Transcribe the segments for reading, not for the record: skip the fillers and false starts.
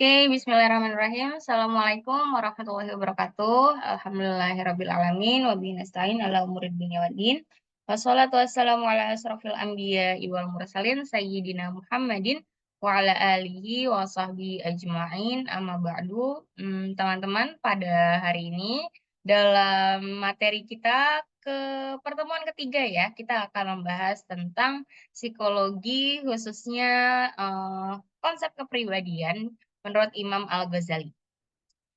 Oke, bismillahirrahmanirrahim. Assalamualaikum warahmatullahi wabarakatuh. Alhamdulillahirrabbilalamin. Wabihi nasta'in ala umurid dunya waddin. Wassalatu wassalamu ala asrafil anbiya'i wal mursalin sayyidina Muhammadin wa ala alihi wa sahbihi ajma'in. Amma ba'du. Teman-teman, pada hari ini dalam materi kita ke pertemuan ketiga ya, kita akan membahas tentang psikologi khususnya konsep kepribadian menurut Imam Al-Ghazali.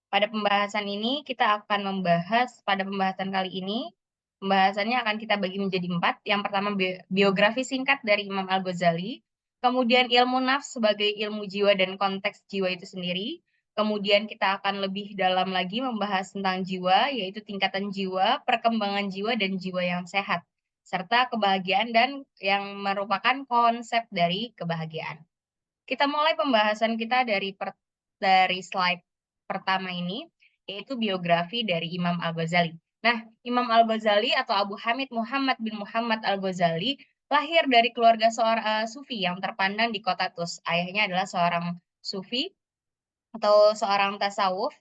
Pada pembahasan ini kita akan membahas pada pembahasan kali ini, pembahasannya akan kita bagi menjadi 4. Yang pertama biografi singkat dari Imam Al-Ghazali, kemudian ilmu nafs sebagai ilmu jiwa dan konteks jiwa itu sendiri, kemudian kita akan lebih dalam lagi membahas tentang jiwa, yaitu tingkatan jiwa, perkembangan jiwa dan jiwa yang sehat, serta kebahagiaan dan yang merupakan konsep dari kebahagiaan. Kita mulai pembahasan kita dari slide pertama ini, yaitu biografi dari Imam Al-Ghazali. Nah, Imam Al-Ghazali atau Abu Hamid Muhammad bin Muhammad Al-Ghazali lahir dari keluarga seorang sufi yang terpandang di kota Tus. Ayahnya adalah seorang sufi atau seorang tasawuf.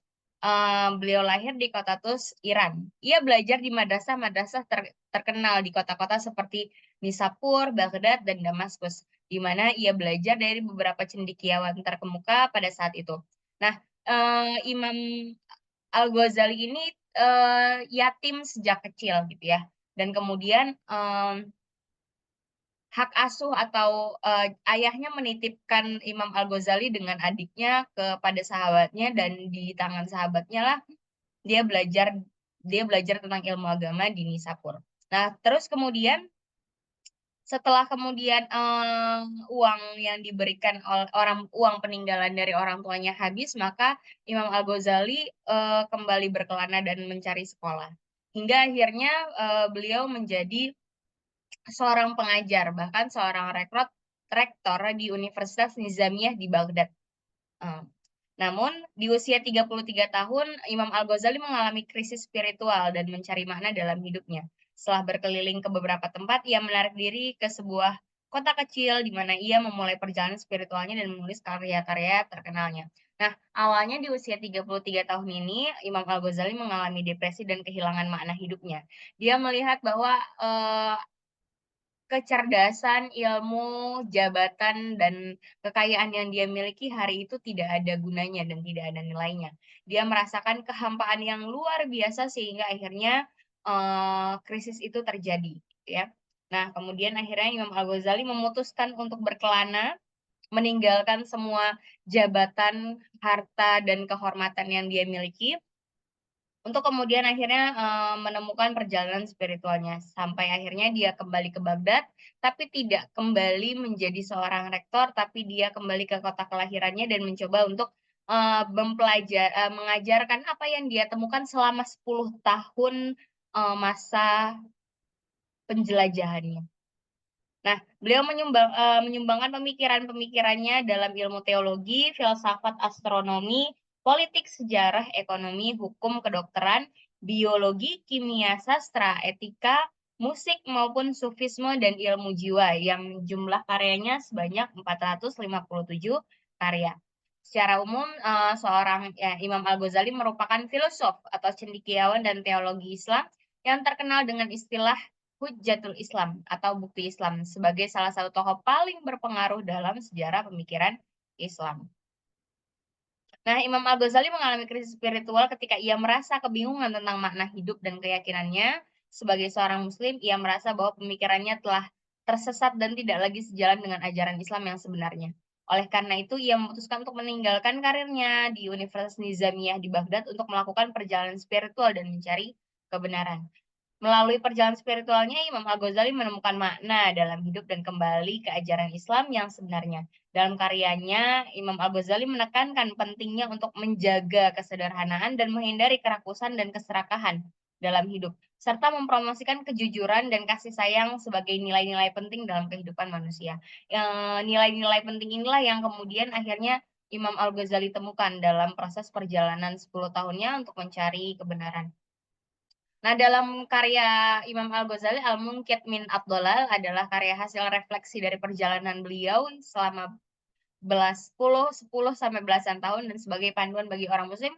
Beliau lahir di kota Tus, Iran. Ia belajar di madrasah-madrasah terkenal di kota-kota seperti Nisapur, Baghdad, dan Damaskus, di mana ia belajar dari beberapa cendekiawan terkemuka pada saat itu. Nah, Imam Al-Ghazali ini yatim sejak kecil gitu ya. Dan kemudian hak asuh atau ayahnya menitipkan Imam Al-Ghazali dengan adiknya kepada sahabatnya, dan di tangan sahabatnya lah dia belajar dia belajar tentang ilmu agama di Nisapur. Nah, terus kemudian setelah kemudian uang yang diberikan oleh uang peninggalan dari orang tuanya habis, maka Imam Al-Ghazali kembali berkelana dan mencari sekolah. Hingga akhirnya beliau menjadi seorang pengajar, bahkan seorang rektor di Universitas Nizamiyah di Baghdad. Eh, Namun, di usia 33 tahun, Imam Al-Ghazali mengalami krisis spiritual dan mencari makna dalam hidupnya. Setelah berkeliling ke beberapa tempat, ia menarik diri ke sebuah kota kecil di mana ia memulai perjalanan spiritualnya dan menulis karya-karya terkenalnya. Nah, awalnya di usia 33 tahun ini, Imam Al-Ghazali mengalami depresi dan kehilangan makna hidupnya. Dia melihat bahwa kecerdasan, ilmu, jabatan, dan kekayaan yang dia miliki hari itu tidak ada gunanya dan tidak ada nilainya. Dia merasakan kehampaan yang luar biasa sehingga akhirnya krisis itu terjadi, ya. Nah, kemudian akhirnya Imam Al-Ghazali memutuskan untuk berkelana, meninggalkan semua jabatan, harta, dan kehormatan yang dia miliki untuk kemudian akhirnya menemukan perjalanan spiritualnya sampai akhirnya dia kembali ke Baghdad, tapi tidak kembali menjadi seorang rektor, tapi dia kembali ke kota kelahirannya dan mencoba untuk mengajarkan apa yang dia temukan selama 10 tahun masa penjelajahannya. Nah, beliau menyumbangkan pemikiran-pemikirannya dalam ilmu teologi, filsafat, astronomi, politik, sejarah, ekonomi, hukum, kedokteran, biologi, kimia, sastra, etika, musik, maupun sufisme dan ilmu jiwa yang jumlah karyanya sebanyak 457 karya. Secara umum, Imam Al-Ghazali merupakan filosof atau cendekiawan dan teologi Islam yang terkenal dengan istilah Hujjatul Islam atau bukti Islam sebagai salah satu tokoh paling berpengaruh dalam sejarah pemikiran Islam. Nah, Imam Al-Ghazali mengalami krisis spiritual ketika ia merasa kebingungan tentang makna hidup dan keyakinannya. Sebagai seorang muslim, ia merasa bahwa pemikirannya telah tersesat dan tidak lagi sejalan dengan ajaran Islam yang sebenarnya. Oleh karena itu, ia memutuskan untuk meninggalkan karirnya di Universitas Nizamiyah di Baghdad untuk melakukan perjalanan spiritual dan mencari kebenaran. Melalui perjalanan spiritualnya, Imam Al-Ghazali menemukan makna dalam hidup dan kembali ke ajaran Islam yang sebenarnya. Dalam karyanya, Imam Al-Ghazali menekankan pentingnya untuk menjaga kesederhanaan dan menghindari kerakusan dan keserakahan dalam hidup, serta mempromosikan kejujuran dan kasih sayang sebagai nilai-nilai penting dalam kehidupan manusia. Nilai-nilai penting inilah yang kemudian akhirnya Imam Al-Ghazali temukan dalam proses perjalanan 10 tahunnya untuk mencari kebenaran. Nah, dalam karya Imam Al-Ghazali, Al-Munqidh min Ad-Dhalal adalah karya hasil refleksi dari perjalanan beliau selama 10 sampai belasan tahun dan sebagai panduan bagi orang muslim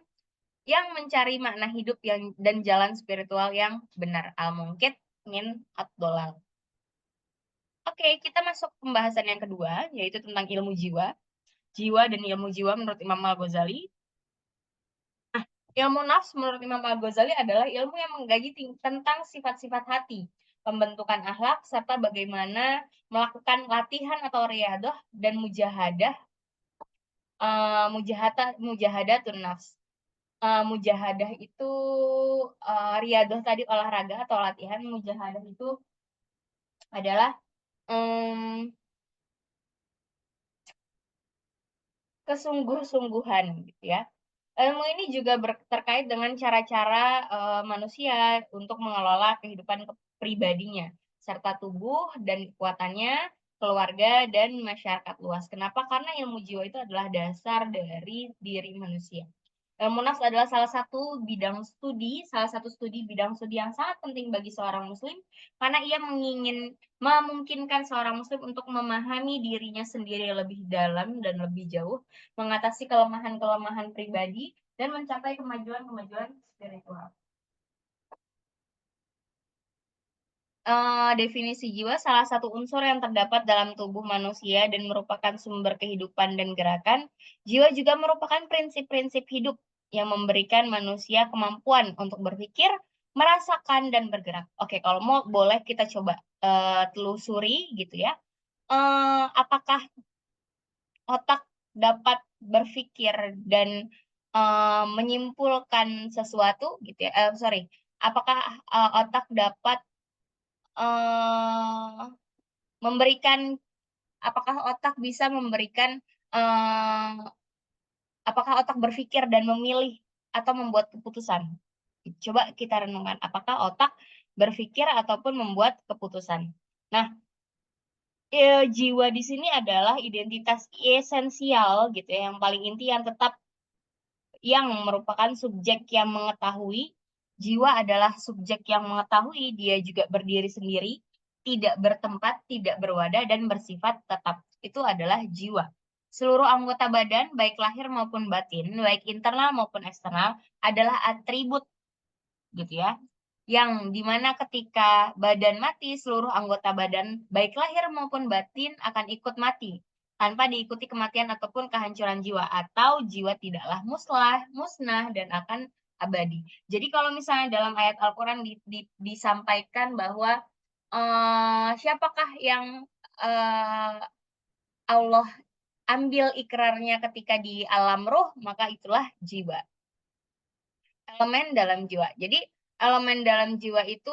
yang mencari makna hidup dan jalan spiritual yang benar. Al-Munqidh min ad-Dhalal. Oke, kita masuk pembahasan yang kedua, yaitu tentang ilmu jiwa. Jiwa dan ilmu jiwa menurut Imam Al-Ghazali. Nah, ilmu nafs menurut Imam Al-Ghazali adalah ilmu yang mengkaji tentang sifat-sifat hati, pembentukan akhlak, serta bagaimana melakukan latihan atau riyadah dan mujahadah, mujahadatun nafs. Mujahadah itu riyadah tadi olahraga atau latihan, mujahadah itu adalah kesungguh-sungguhan gitu ya. Ilmu ini juga terkait dengan cara-cara manusia untuk mengelola kehidupan pribadinya, serta tubuh dan kekuatannya, keluarga, dan masyarakat luas. Kenapa? Karena ilmu jiwa itu adalah dasar dari diri manusia. Ilmu nafs adalah salah satu studi bidang studi yang sangat penting bagi seorang muslim, karena ia memungkinkan seorang muslim untuk memahami dirinya sendiri lebih dalam dan lebih jauh, mengatasi kelemahan-kelemahan pribadi, dan mencapai kemajuan-kemajuan spiritual. Definisi jiwa salah satu unsur yang terdapat dalam tubuh manusia dan merupakan sumber kehidupan dan gerakan. Jiwa juga merupakan prinsip-prinsip hidup yang memberikan manusia kemampuan untuk berpikir, merasakan, dan bergerak. Oke, kalau mau boleh kita coba telusuri gitu ya. Apakah otak dapat berpikir dan menyimpulkan sesuatu gitu ya? Apakah otak dapat memberikan apakah otak bisa memberikan apakah otak berpikir dan memilih atau membuat keputusan? Coba kita renungkan, apakah otak berpikir ataupun membuat keputusan? Nah, jiwa di sini adalah identitas esensial gitu ya, yang paling inti yang merupakan subjek yang mengetahui. Jiwa adalah subjek yang mengetahui, dia juga berdiri sendiri, tidak bertempat, tidak berwadah, dan bersifat tetap. Itu adalah jiwa. Seluruh anggota badan, baik lahir maupun batin, baik internal maupun eksternal, adalah atribut gitu ya. Yang dimana ketika badan mati, seluruh anggota badan, baik lahir maupun batin, akan ikut mati tanpa diikuti kematian ataupun kehancuran jiwa, atau jiwa tidaklah musnah dan akan abadi. Jadi kalau misalnya dalam ayat Al-Quran disampaikan bahwa siapakah yang Allah ambil ikrarnya ketika di alam ruh, maka itulah jiwa. Elemen dalam jiwa. Jadi elemen dalam jiwa itu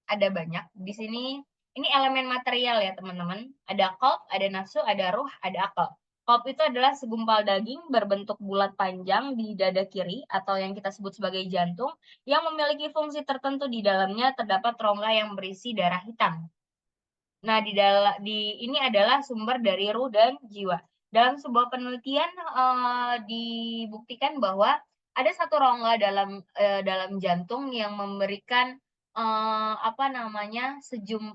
ada banyak. Di sini ini elemen material ya teman-teman. Ada qalb, ada nafsu, ada ruh, ada akal. Qalb itu adalah segumpal daging berbentuk bulat panjang di dada kiri atau yang kita sebut sebagai jantung yang memiliki fungsi tertentu. Di dalamnya terdapat rongga yang berisi darah hitam. Nah, ini adalah sumber dari ruh dan jiwa. Dalam sebuah penelitian dibuktikan bahwa ada satu rongga dalam jantung yang memberikan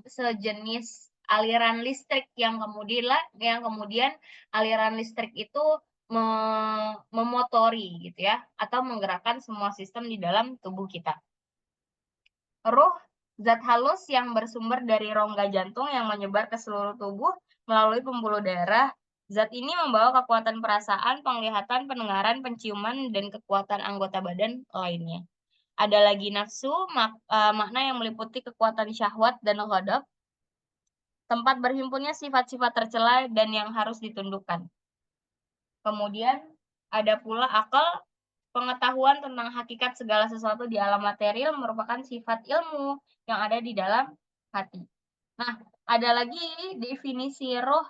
sejenis aliran listrik yang kemudian aliran listrik itu memotori gitu ya, atau menggerakkan semua sistem di dalam tubuh kita. Ruh, zat halus yang bersumber dari rongga jantung yang menyebar ke seluruh tubuh melalui pembuluh darah. Zat ini membawa kekuatan perasaan, penglihatan, pendengaran, penciuman, dan kekuatan anggota badan lainnya. Ada lagi nafsu, makna yang meliputi kekuatan syahwat dan ghadab, tempat berhimpunnya sifat-sifat tercela dan yang harus ditundukkan. Kemudian ada pula akal, pengetahuan tentang hakikat segala sesuatu di alam material merupakan sifat ilmu yang ada di dalam hati. Nah, ada lagi definisi roh,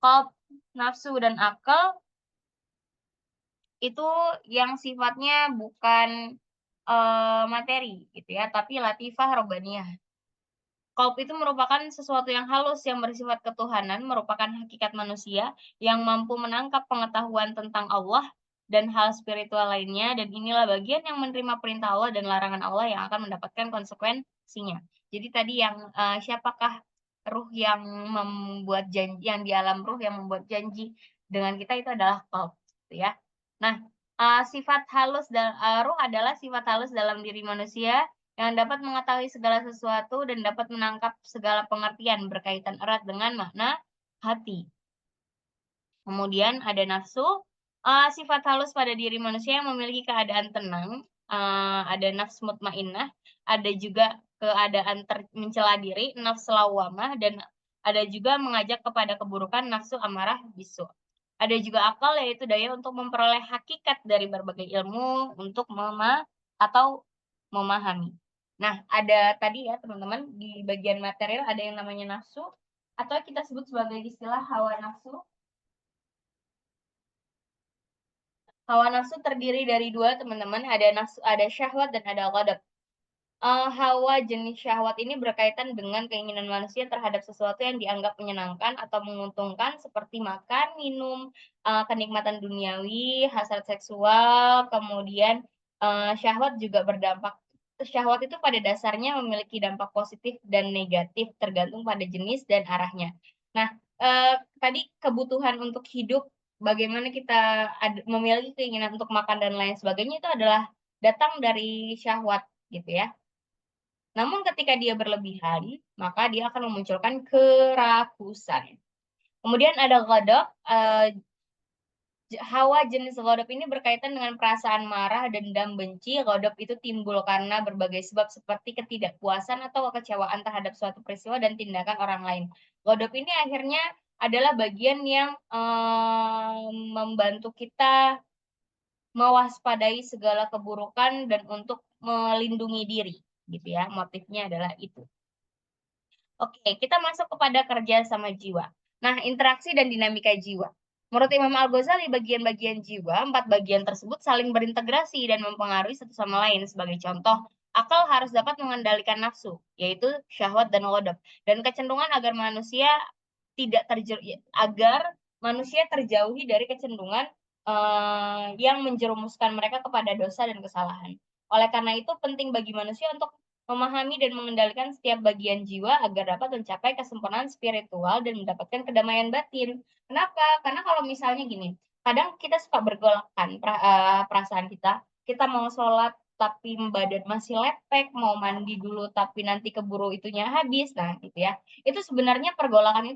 qalb, nafsu, dan akal itu yang sifatnya bukan materi gitu ya, tapi latifah robaniyah. Qalb itu merupakan sesuatu yang halus yang bersifat ketuhanan, merupakan hakikat manusia yang mampu menangkap pengetahuan tentang Allah dan hal spiritual lainnya, dan inilah bagian yang menerima perintah Allah dan larangan Allah yang akan mendapatkan konsekuensinya. Jadi tadi yang siapakah ruh yang membuat janji, yang di alam ruh yang membuat janji dengan kita itu adalah qalb, gitu ya. Nah, sifat halus ruh adalah sifat halus dalam diri manusia yang dapat mengetahui segala sesuatu dan dapat menangkap segala pengertian berkaitan erat dengan makna hati. Kemudian ada nafsu, sifat halus pada diri manusia yang memiliki keadaan tenang, ada nafsu mutmainnah, ada juga keadaan mencela diri, nafsu lawwamah, dan ada juga mengajak kepada keburukan, nafsu amarah bisu. Ada juga akal, yaitu daya untuk memperoleh hakikat dari berbagai ilmu untuk atau memahami. Nah, ada tadi ya teman-teman, di bagian material ada yang namanya nafsu, atau kita sebut sebagai istilah hawa nafsu. Hawa nafsu terdiri dari dua, teman-teman, ada syahwat dan ada ghadab. Hawa jenis syahwat ini berkaitan dengan keinginan manusia terhadap sesuatu yang dianggap menyenangkan atau menguntungkan seperti makan, minum, kenikmatan duniawi, hasrat seksual, kemudian syahwat itu pada dasarnya memiliki dampak positif dan negatif tergantung pada jenis dan arahnya. Nah, tadi kebutuhan untuk hidup, bagaimana kita memiliki keinginan untuk makan dan lain sebagainya itu adalah datang dari syahwat gitu ya. Namun ketika dia berlebihan, maka dia akan memunculkan kerakusan. Kemudian ada ghadab, hawa jenis ghadab ini berkaitan dengan perasaan marah, dendam, benci. Ghadab itu timbul karena berbagai sebab seperti ketidakpuasan atau kekecewaan terhadap suatu peristiwa dan tindakan orang lain. Ghadab ini akhirnya adalah bagian yang membantu kita mewaspadai segala keburukan dan untuk melindungi diri, gitu ya. Motifnya adalah itu. Oke, kita masuk kepada kerja sama jiwa. Nah, interaksi dan dinamika jiwa. Menurut Imam Al-Ghazali, bagian-bagian jiwa, 4 bagian tersebut saling berintegrasi dan mempengaruhi satu sama lain. Sebagai contoh, akal harus dapat mengendalikan nafsu, yaitu syahwat dan ghadab, dan kecenderungan agar manusia terjauhi dari kecenderungan yang menjerumuskan mereka kepada dosa dan kesalahan. Oleh karena itu, penting bagi manusia untuk memahami dan mengendalikan setiap bagian jiwa agar dapat mencapai kesempurnaan spiritual dan mendapatkan kedamaian batin. Kenapa? Karena kalau misalnya gini, kadang kita suka bergolakan perasaan kita mau sholat tapi badan masih lepek, mau mandi dulu tapi nanti keburu itunya habis, nah gitu ya. Itu sebenarnya pergolakan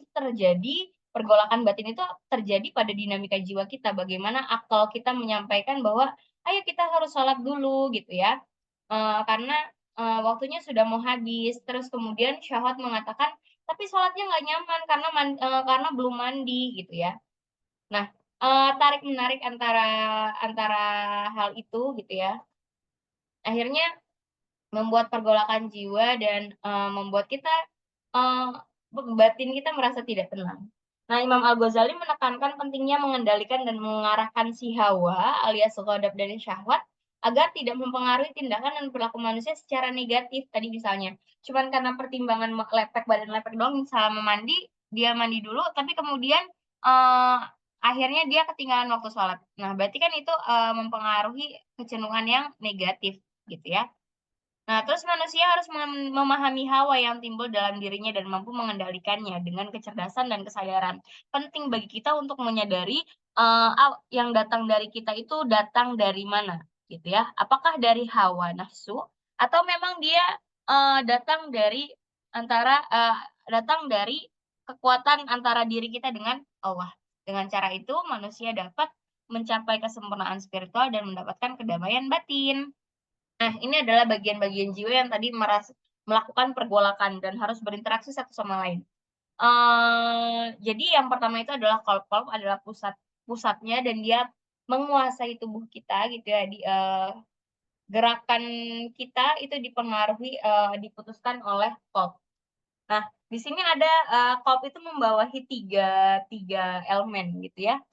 batin itu terjadi pada dinamika jiwa kita, bagaimana akal kita menyampaikan bahwa ayo kita harus sholat dulu gitu ya, karena waktunya sudah mau habis. Terus kemudian syahwat mengatakan, tapi sholatnya nggak nyaman karena belum mandi gitu ya. Nah, tarik menarik antara antara hal itu gitu ya, akhirnya membuat pergolakan jiwa dan membuat kita batin kita merasa tidak tenang. Nah, Imam Al-Ghazali menekankan pentingnya mengendalikan dan mengarahkan si hawa alias ghadab dan syahwat agar tidak mempengaruhi tindakan dan perilaku manusia secara negatif. Tadi misalnya, cuman karena pertimbangan badan lepek doang, misalnya mandi, dia mandi dulu, tapi kemudian uh, akhirnya dia ketinggalan waktu sholat. Nah, berarti kan itu mempengaruhi kecenderungan yang negatif, gitu ya. Nah, terus manusia harus memahami hawa yang timbul dalam dirinya dan mampu mengendalikannya dengan kecerdasan dan kesadaran. Penting bagi kita untuk menyadari yang datang dari kita itu datang dari mana, gitu ya. Apakah dari hawa nafsu atau memang dia datang dari kekuatan antara diri kita dengan Allah. Dengan cara itu manusia dapat mencapai kesempurnaan spiritual dan mendapatkan kedamaian batin. Nah, ini adalah bagian-bagian jiwa yang tadi melakukan pergolakan dan harus berinteraksi satu sama lain. Jadi yang pertama itu adalah qalb adalah pusatnya dan dia menguasai tubuh kita gitu ya. Gerakan kita itu diputuskan oleh qalb. Nah, di sini ada qalb itu membawahi tiga elemen gitu ya.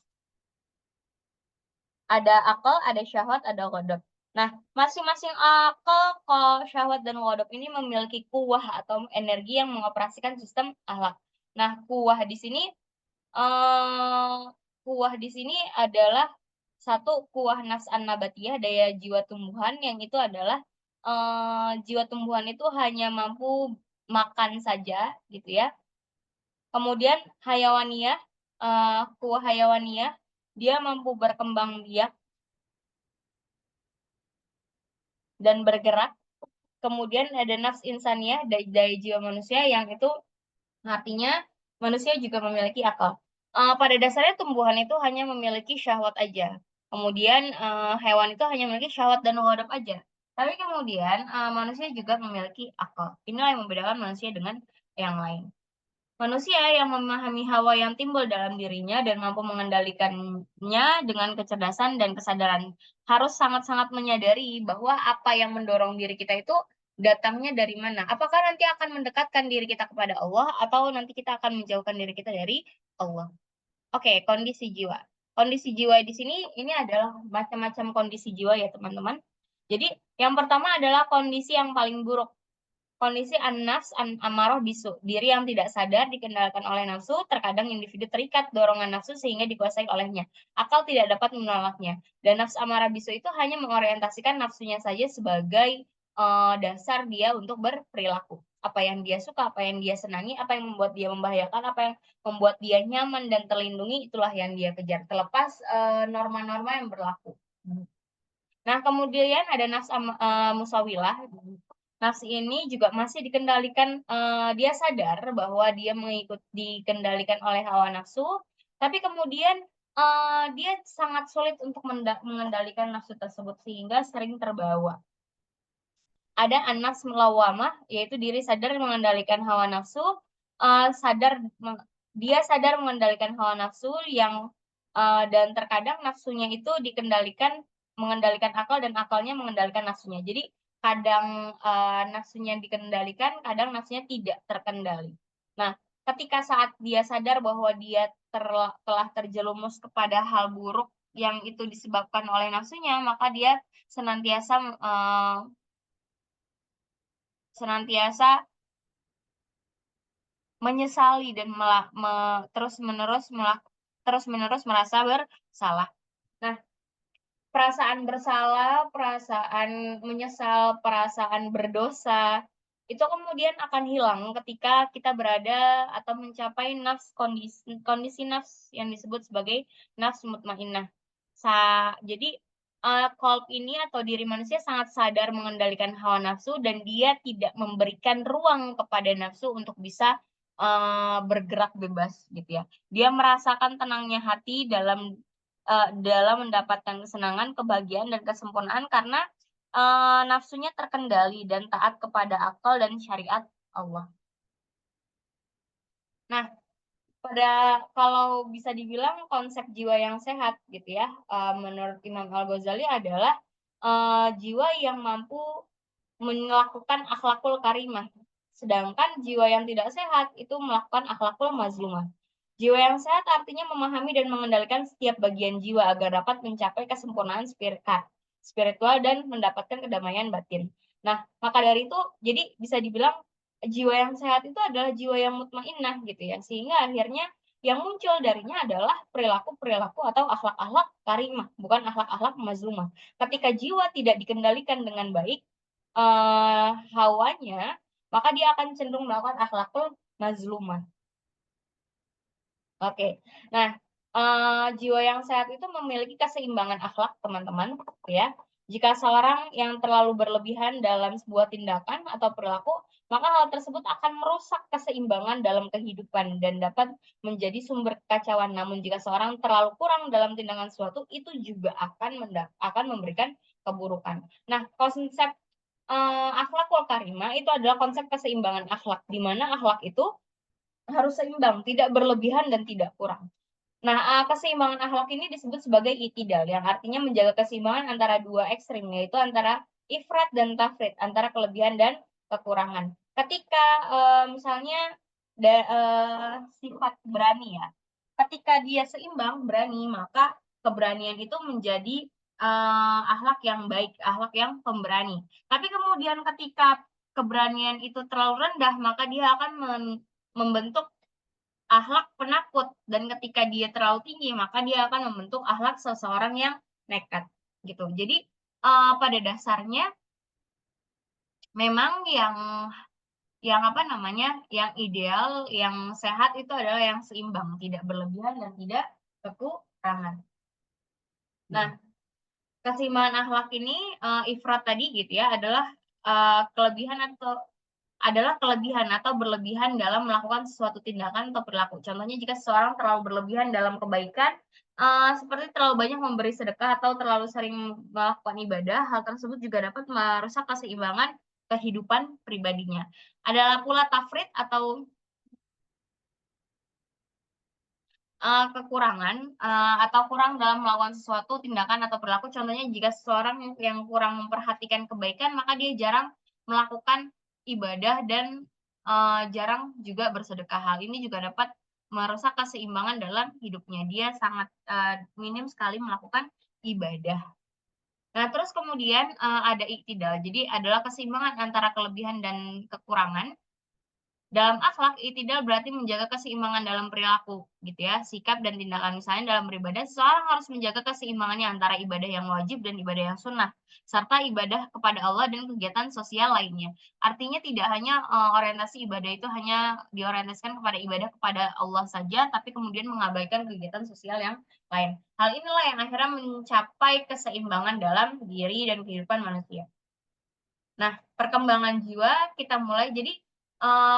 Ada akal, ada syahwat, ada ghadab. Nah, masing-masing akal, syahwat, dan ghadab ini memiliki kuwah atau energi yang mengoperasikan sistem akhlak. Nah, eh, kuwah di sini adalah satu kuwah nafs an-nabatiyah, daya jiwa tumbuhan, yang itu adalah jiwa tumbuhan itu hanya mampu makan saja, gitu ya. Kemudian hayawaniyah, quwwah hayawaniyah, dia mampu berkembang biak dan bergerak. Kemudian ada nafs insaniyah, daya jiwa manusia, yang itu artinya manusia juga memiliki akal. Pada dasarnya tumbuhan itu hanya memiliki syahwat aja. Kemudian hewan itu hanya memiliki syahwat dan ghadab aja. Tapi kemudian manusia juga memiliki akal. Inilah yang membedakan manusia dengan yang lain. Manusia yang memahami hawa yang timbul dalam dirinya dan mampu mengendalikannya dengan kecerdasan dan kesadaran, harus sangat-sangat menyadari bahwa apa yang mendorong diri kita itu datangnya dari mana. Apakah nanti akan mendekatkan diri kita kepada Allah atau nanti kita akan menjauhkan diri kita dari Allah. Oke, kondisi jiwa. Kondisi jiwa di sini ini adalah macam-macam kondisi jiwa ya, teman-teman. Jadi, yang pertama adalah kondisi yang paling buruk. Kondisi an-nafs amarah bisu, diri yang tidak sadar dikendalikan oleh nafsu, terkadang individu terikat dorongan nafsu sehingga dikuasai olehnya. Akal tidak dapat menolaknya. Dan nafs amarah bisu itu hanya mengorientasikan nafsunya saja sebagai dasar dia untuk berperilaku. Apa yang dia suka, apa yang dia senangi, apa yang membuat dia membahayakan, apa yang membuat dia nyaman dan terlindungi, itulah yang dia kejar. Terlepas norma-norma yang berlaku. Nah, kemudian ada nafs musawilah. Nafs ini juga masih dikendalikan, dia sadar bahwa dia dikendalikan oleh hawa nafsu, tapi kemudian dia sangat sulit untuk mengendalikan nafsu tersebut sehingga sering terbawa. Ada an-nafs mulawwamah, yaitu diri sadar mengendalikan hawa nafsu, dia sadar mengendalikan hawa nafsu yang dan terkadang nafsunya itu mengendalikan akal dan akalnya mengendalikan nafsunya. Jadi kadang nafsunya dikendalikan, kadang nafsunya tidak terkendali. Nah, ketika saat dia sadar bahwa dia telah terjerumus kepada hal buruk yang itu disebabkan oleh nafsunya, maka dia senantiasa senantiasa menyesali dan terus-menerus merasa bersalah. Nah, perasaan bersalah, perasaan menyesal, perasaan berdosa, itu kemudian akan hilang ketika kita berada atau mencapai kondisi nafs yang disebut sebagai nafs mutmainnah. Jadi qalb ini atau diri manusia sangat sadar mengendalikan hawa nafsu dan dia tidak memberikan ruang kepada nafsu untuk bisa bergerak bebas gitu ya. Dia merasakan tenangnya hati dalam mendapatkan kesenangan, kebahagiaan dan kesempurnaan karena nafsunya terkendali dan taat kepada akal dan syariat Allah. Nah, kalau bisa dibilang konsep jiwa yang sehat gitu ya, menurut Imam Al-Ghazali adalah jiwa yang mampu melakukan akhlakul karimah. Sedangkan jiwa yang tidak sehat itu melakukan akhlakul mazlumah. Jiwa yang sehat artinya memahami dan mengendalikan setiap bagian jiwa agar dapat mencapai kesempurnaan spiritual dan mendapatkan kedamaian batin. Nah, maka dari itu, jadi bisa dibilang jiwa yang sehat itu adalah jiwa yang mutmainnah gitu ya. Sehingga akhirnya yang muncul darinya adalah perilaku-perilaku atau akhlak-akhlak karimah, bukan akhlak-akhlak mazlumah. Ketika jiwa tidak dikendalikan dengan baik hawanya, maka dia akan cenderung melakukan akhlakul mazlumah. Oke. Nah, jiwa yang sehat itu memiliki keseimbangan akhlak, teman-teman, ya. Jika seorang yang terlalu berlebihan dalam sebuah tindakan atau perilaku, maka hal tersebut akan merusak keseimbangan dalam kehidupan dan dapat menjadi sumber kekacauan. Namun jika seorang terlalu kurang dalam tindakan suatu, itu juga akan memberikan keburukan. Nah, konsep akhlakul karimah itu adalah konsep keseimbangan akhlak, di mana akhlak itu harus seimbang, tidak berlebihan dan tidak kurang. Nah, keseimbangan akhlak ini disebut sebagai itidal, yang artinya menjaga keseimbangan antara dua ekstrim, yaitu antara ifrat dan tafrid, antara kelebihan dan kekurangan. Ketika misalnya sifat berani ya, ketika dia seimbang, berani, maka keberanian itu menjadi akhlak yang baik, akhlak yang pemberani. Tapi kemudian ketika keberanian itu terlalu rendah, maka dia akan membentuk akhlak penakut, dan ketika dia terlalu tinggi maka dia akan membentuk akhlak seseorang yang nekat gitu. Jadi pada dasarnya memang yang yang ideal, yang sehat itu adalah yang seimbang, tidak berlebihan dan tidak kekurangan. Nah, keseimbangan akhlak ini, ifrat tadi gitu ya, kelebihan atau berlebihan dalam melakukan suatu tindakan atau perilaku. Contohnya jika seseorang terlalu berlebihan dalam kebaikan, seperti terlalu banyak memberi sedekah atau terlalu sering melakukan ibadah, hal tersebut juga dapat merusak keseimbangan kehidupan pribadinya. Adalah pula tafrid kekurangan, atau kurang dalam melakukan sesuatu tindakan atau perilaku. Contohnya jika seseorang yang kurang memperhatikan kebaikan, maka dia jarang melakukan ibadah dan, jarang juga bersedekah. Hal ini juga dapat merusak keseimbangan dalam hidupnya. Dia sangat, minim sekali melakukan ibadah. Nah, terus kemudian, ada iktidal. Jadi adalah keseimbangan antara kelebihan dan kekurangan. Dalam akhlak, i'tidal berarti menjaga keseimbangan dalam perilaku, gitu ya, sikap dan tindakan. Misalnya dalam beribadah, seseorang harus menjaga keseimbangannya antara ibadah yang wajib dan ibadah yang sunnah, serta ibadah kepada Allah dan kegiatan sosial lainnya. Artinya tidak hanya, orientasi ibadah itu hanya diorientasikan kepada ibadah kepada Allah saja, tapi kemudian mengabaikan kegiatan sosial yang lain. Hal inilah yang akhirnya mencapai keseimbangan dalam diri dan kehidupan manusia. Nah, perkembangan jiwa kita mulai jadi,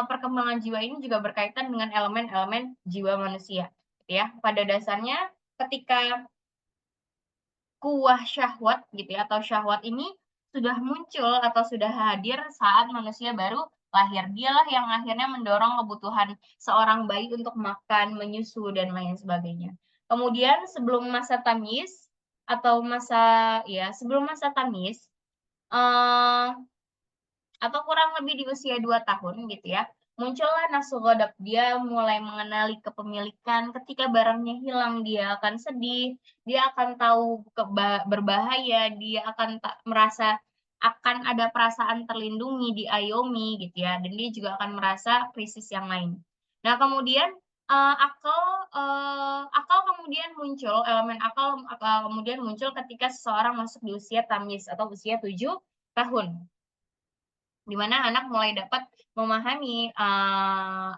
perkembangan jiwa ini juga berkaitan dengan elemen-elemen jiwa manusia, gitu ya. Pada dasarnya ketika kuwah syahwat gitu ya, atau syahwat ini sudah muncul atau sudah hadir saat manusia baru lahir. Dialah yang akhirnya mendorong kebutuhan seorang bayi untuk makan, menyusu, dan lain sebagainya. Kemudian sebelum masa tamyiz atau sebelum masa tamyiz, eee atau kurang lebih di usia 2 tahun gitu ya, muncullah nafsu ghadab. Dia mulai mengenali kepemilikan, ketika barangnya hilang dia akan sedih, dia akan tahu berbahaya, dia akan merasa akan ada perasaan terlindungi, diayomi gitu ya, dan dia juga akan merasa krisis yang lain. Nah kemudian, akal kemudian muncul, elemen akal kemudian muncul ketika seseorang masuk di usia tamyiz atau usia 7 tahun. Di mana anak mulai dapat memahami,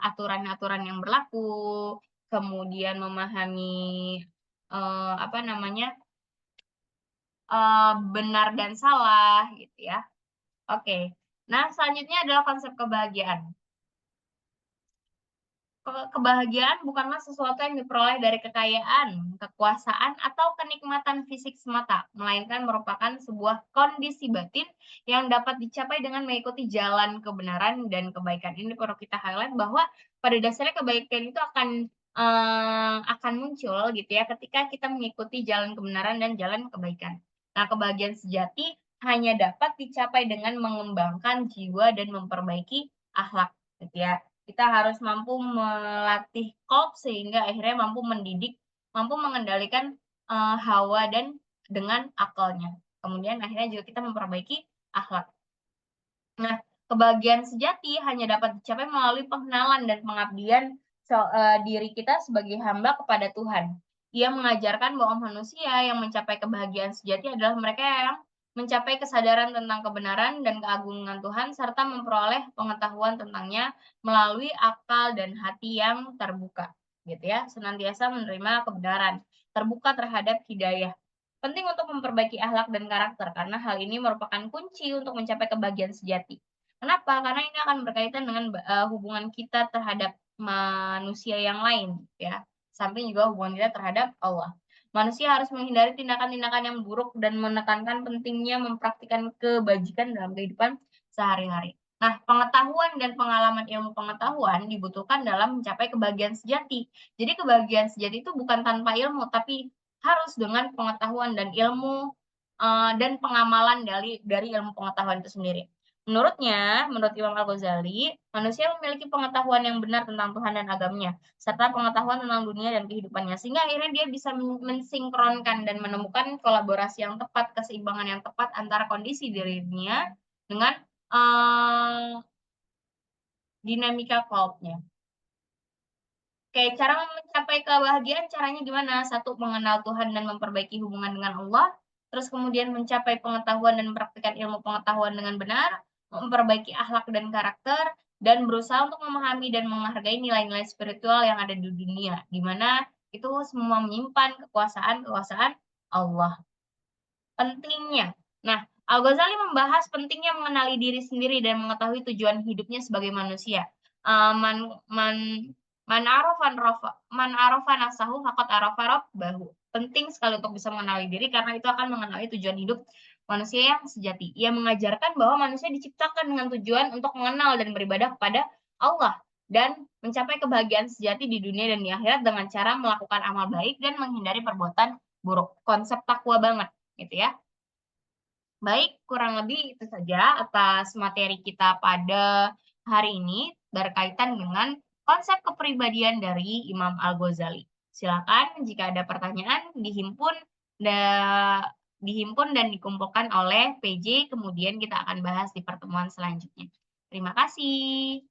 aturan-aturan yang berlaku, kemudian memahami, apa namanya, benar dan salah gitu ya. Oke. Nah, selanjutnya adalah konsep kebahagiaan. Kebahagiaan bukanlah sesuatu yang diperoleh dari kekayaan, kekuasaan, atau kenikmatan fisik semata, melainkan merupakan sebuah kondisi batin yang dapat dicapai dengan mengikuti jalan kebenaran dan kebaikan. Ini perlu kita highlight bahwa pada dasarnya kebaikan itu akan muncul gitu ya ketika kita mengikuti jalan kebenaran dan jalan kebaikan. Nah, kebahagiaan sejati hanya dapat dicapai dengan mengembangkan jiwa dan memperbaiki akhlak gitu ya. Kita harus mampu melatih qalb sehingga akhirnya mampu mendidik, mampu mengendalikan, hawa dan dengan akalnya. Kemudian akhirnya juga kita memperbaiki akhlak. Nah, kebahagiaan sejati hanya dapat dicapai melalui pengenalan dan pengabdian diri kita sebagai hamba kepada Tuhan. Ia mengajarkan bahwa manusia yang mencapai kebahagiaan sejati adalah mereka yang mencapai kesadaran tentang kebenaran dan keagungan Tuhan serta memperoleh pengetahuan tentangnya melalui akal dan hati yang terbuka, gitu ya. Senantiasa menerima kebenaran, terbuka terhadap hidayah. Penting untuk memperbaiki akhlak dan karakter karena hal ini merupakan kunci untuk mencapai kebahagiaan sejati. Kenapa? Karena ini akan berkaitan dengan hubungan kita terhadap manusia yang lain ya, samping juga hubungan kita terhadap Allah. Manusia harus menghindari tindakan-tindakan yang buruk dan menekankan pentingnya mempraktikkan kebajikan dalam kehidupan sehari-hari. Nah, pengetahuan dan pengalaman ilmu pengetahuan dibutuhkan dalam mencapai kebahagiaan sejati. Jadi kebahagiaan sejati itu bukan tanpa ilmu, tapi harus dengan pengetahuan dan ilmu, dan pengamalan dari ilmu pengetahuan itu sendiri. Menurut Imam Al-Ghazali, manusia memiliki pengetahuan yang benar tentang Tuhan dan agamanya, serta pengetahuan tentang dunia dan kehidupannya, sehingga akhirnya dia bisa mensinkronkan dan menemukan kolaborasi yang tepat, keseimbangan yang tepat antara kondisi dirinya dengan, dinamika qalbnya. Oke, cara mencapai kebahagiaan caranya gimana? Satu, mengenal Tuhan dan memperbaiki hubungan dengan Allah, terus kemudian mencapai pengetahuan dan mempraktikkan ilmu pengetahuan dengan benar, memperbaiki akhlak dan karakter, dan berusaha untuk memahami dan menghargai nilai-nilai spiritual yang ada di dunia, di mana itu semua menyimpan kekuasaan-kekuasaan Allah. Pentingnya. Nah, Al-Ghazali membahas pentingnya mengenali diri sendiri dan mengetahui tujuan hidupnya sebagai manusia. Man man man arafa rafa man arafa nafsahu faqad arafa rabbahu. Penting sekali untuk bisa mengenali diri karena itu akan mengenali tujuan hidup manusia yang sejati. Ia mengajarkan bahwa manusia diciptakan dengan tujuan untuk mengenal dan beribadah kepada Allah dan mencapai kebahagiaan sejati di dunia dan di akhirat dengan cara melakukan amal baik dan menghindari perbuatan buruk. Konsep takwa banget gitu ya. Baik, kurang lebih itu saja atas materi kita pada hari ini berkaitan dengan konsep kepribadian dari Imam Al-Ghazali. Silakan jika ada pertanyaan da dihimpun dan dikumpulkan oleh PJ, kemudian kita akan bahas di pertemuan selanjutnya. Terima kasih.